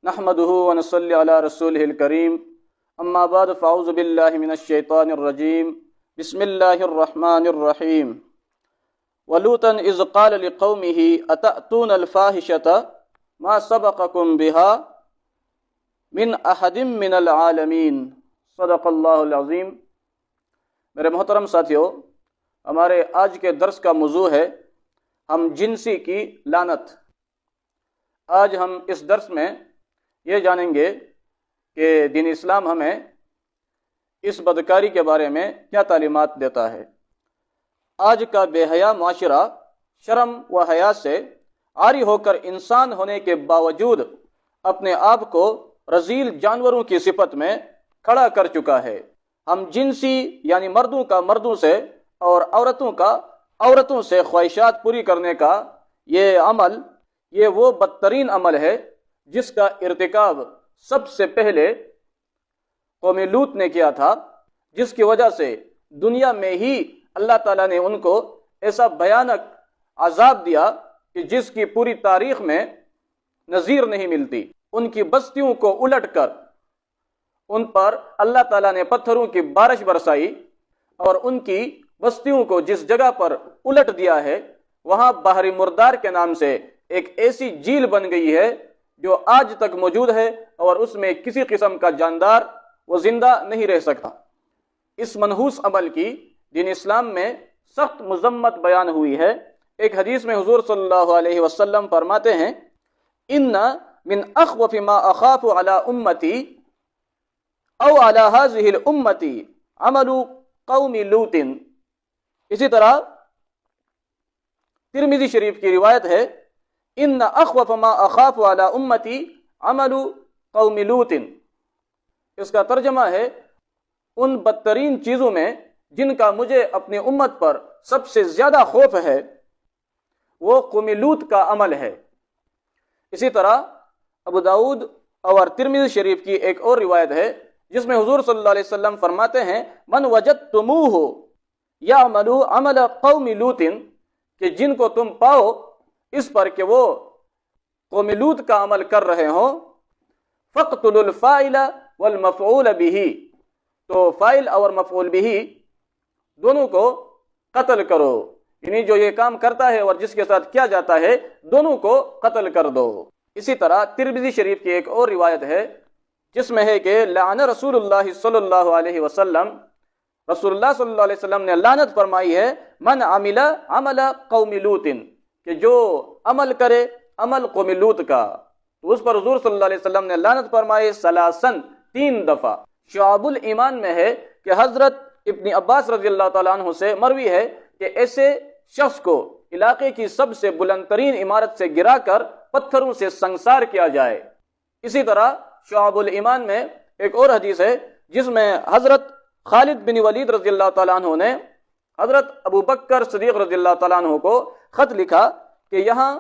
نحمده ونصلي على رسوله الكريم اما بعد فاعوذ بالله من الشيطان الرجيم بسم الله الرحمن الرحيم ولوطا اذ قال لقومه اتأتون الفاحشة ما سبقكم بها من احد من العالمين صدق اللہ العظیم۔ میرے محترم ساتھیو، ہمارے آج کے درس کا موضوع ہے ہم جنسی کی لعنت۔ آج ہم اس درس میں یہ جانیں گے کہ دین اسلام ہمیں اس بدکاری کے بارے میں کیا تعلیمات دیتا ہے۔ آج کا بے حیا معاشرہ شرم و حیا سے عاری ہو کر انسان ہونے کے باوجود اپنے آپ کو رذیل جانوروں کی صفت میں کھڑا کر چکا ہے۔ ہم جنسی یعنی مردوں کا مردوں سے اور عورتوں کا عورتوں سے خواہشات پوری کرنے کا یہ عمل، یہ وہ بدترین عمل ہے جس کا ارتکاب سب سے پہلے قوم لوط نے کیا تھا، جس کی وجہ سے دنیا میں ہی اللہ تعالیٰ نے ان کو ایسا بھیانک عذاب دیا کہ جس کی پوری تاریخ میں نظیر نہیں ملتی۔ ان کی بستیوں کو الٹ کر ان پر اللہ تعالیٰ نے پتھروں کی بارش برسائی اور ان کی بستیوں کو جس جگہ پر الٹ دیا ہے وہاں بحر مردار کے نام سے ایک ایسی جھیل بن گئی ہے جو آج تک موجود ہے اور اس میں کسی قسم کا جاندار وہ زندہ نہیں رہ سکتا۔ اس منحوس عمل کی دین اسلام میں سخت مذمت بیان ہوئی ہے۔ ایک حدیث میں حضور صلی اللہ علیہ وسلم فرماتے ہیں ان من اخوف ما اخاف علی امتی او علی هذه الامتی عمل قوم لوط۔ اسی طرح ترمذی شریف کی روایت ہے ان اخوف ما اخاف علی امتی عمل قوم لوط۔ اس کا ترجمہ ہے ان بدترین چیزوں میں جن کا مجھے اپنی امت پر سب سے زیادہ خوف ہے وہ قوم لوط کا عمل ہے۔ اسی طرح ابو داؤد اور ترمذی شریف کی ایک اور روایت ہے جس میں حضور صلی اللہ علیہ وسلم فرماتے ہیں من وجدتموہ یعمل عمل قوم لوط، کہ جن کو تم پاؤ اس پر کہ وہ قوم لوط کا عمل کر رہے ہوں فاقتلوا الفاعل والمفعول به، تو فاعل اور مفعول به دونوں کو قتل کرو، یعنی جو یہ کام کرتا ہے اور جس کے ساتھ کیا جاتا ہے دونوں کو قتل کر دو۔ اسی طرح ترمذی شریف کی ایک اور روایت ہے جس میں ہے کہ لعن رسول اللہ صلی اللہ علیہ وسلم، رسول اللہ صلی اللہ علیہ وسلم نے لعنت فرمائی ہے من عمل عمل قوم لوط، کہ جو عمل کرے عمل قوم لوط کا، تو اس پر حضور صلی اللہ علیہ وسلم نے لعنت فرمائی ثلاثاً، 3 دفعہ۔ شعب الایمان میں ہے کہ حضرت ابن عباس رضی اللہ تعالیٰ عنہ سے مروی ہے کہ ایسے شخص کو علاقے کی سب سے بلند ترین عمارت سے گرا کر پتھروں سے سنگسار کیا جائے۔ اسی طرح شعب الایمان میں ایک اور حدیث ہے جس میں حضرت خالد بن ولید رضی اللہ تعالیٰ عنہ نے حضرت ابو بکر صدیق رضی اللہ تعالیٰ عنہ کو خط لکھا کہ یہاں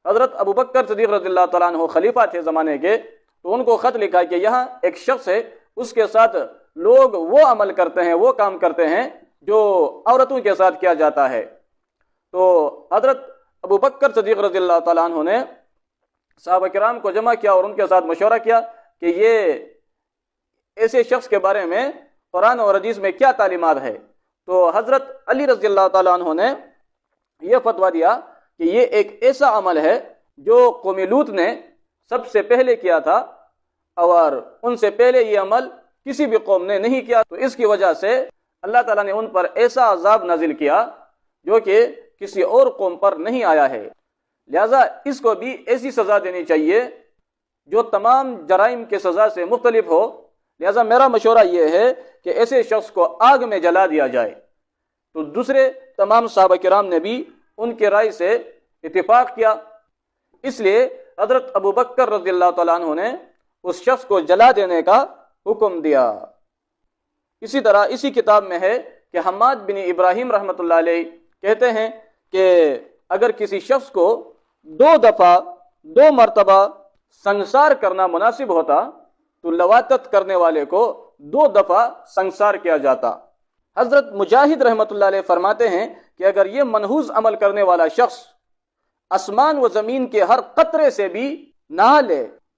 حضرت ابو بکر صدیق رضی اللہ تعالیٰ عنہ خلیفہ تھے زمانے کے، تو ان کو خط لکھا کہ یہاں ایک شخص ہے اس کے ساتھ لوگ وہ عمل کرتے ہیں، وہ کام کرتے ہیں جو عورتوں کے ساتھ کیا جاتا ہے۔ تو حضرت ابو بکر صدیق رضی اللہ تعالیٰ عنہ نے صحابہ کرام کو جمع کیا اور ان کے ساتھ مشورہ کیا کہ یہ ایسے شخص کے بارے میں قرآن اور حدیث میں کیا تعلیمات ہے۔ تو حضرت علی رضی اللہ تعالیٰ عنہ نے یہ فتویٰ دیا کہ یہ ایک ایسا عمل ہے جو قوم لوط نے سب سے پہلے کیا تھا اور ان سے پہلے یہ عمل کسی بھی قوم نے نہیں کیا، تو اس کی وجہ سے اللہ تعالیٰ نے ان پر ایسا عذاب نازل کیا جو کہ کسی اور قوم پر نہیں آیا ہے۔ لہذا اس کو بھی ایسی سزا دینی چاہیے جو تمام جرائم کے سزا سے مختلف ہو۔ لہذا میرا مشورہ یہ ہے کہ ایسے شخص کو آگ میں جلا دیا جائے۔ تو دوسرے تمام صحابہ کرام نے بھی ان کے رائے سے اتفاق کیا، اس لیے حضرت ابو بکر رضی اللہ تعالیٰ عنہ نے اس شخص کو جلا دینے کا حکم دیا۔ اسی طرح اسی کتاب میں ہے کہ حماد بن ابراہیم رحمۃ اللہ علیہ کہتے ہیں کہ اگر کسی شخص کو 2 دفعہ 2 مرتبہ سنگسار کرنا مناسب ہوتا تو لواطت کرنے والے کو 2 دفعہ سنگسار کیا جاتا۔ حضرت مجاہد رحمۃ اللہ علیہ فرماتے ہیں کہ اگر یہ منحوس عمل کرنے والا شخص آسمان و زمین کے ہر قطرے سے بھی نہا لے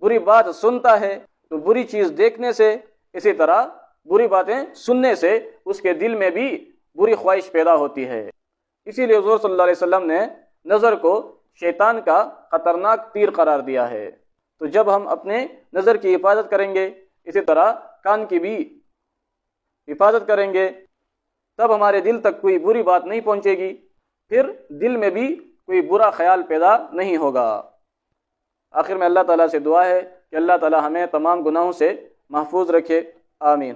بری بات سنتا ہے تو بری چیز دیکھنے سے، اسی طرح بری باتیں سننے سے اس کے دل میں بھی بری خواہش پیدا ہوتی ہے۔ اسی لیے حضور صلی اللہ علیہ وسلم نے نظر کو شیطان کا خطرناک تیر قرار دیا ہے۔ تو جب ہم اپنے نظر کی حفاظت کریں گے، اسی طرح کان کی بھی حفاظت کریں گے، تب ہمارے دل تک کوئی بری بات نہیں پہنچے گی، پھر دل میں بھی کوئی برا خیال پیدا نہیں ہوگا۔ آخر میں اللہ تعالیٰ سے دعا ہے کہ اللہ تعالیٰ ہمیں تمام گناہوں سے محفوظ رکھے، آمین۔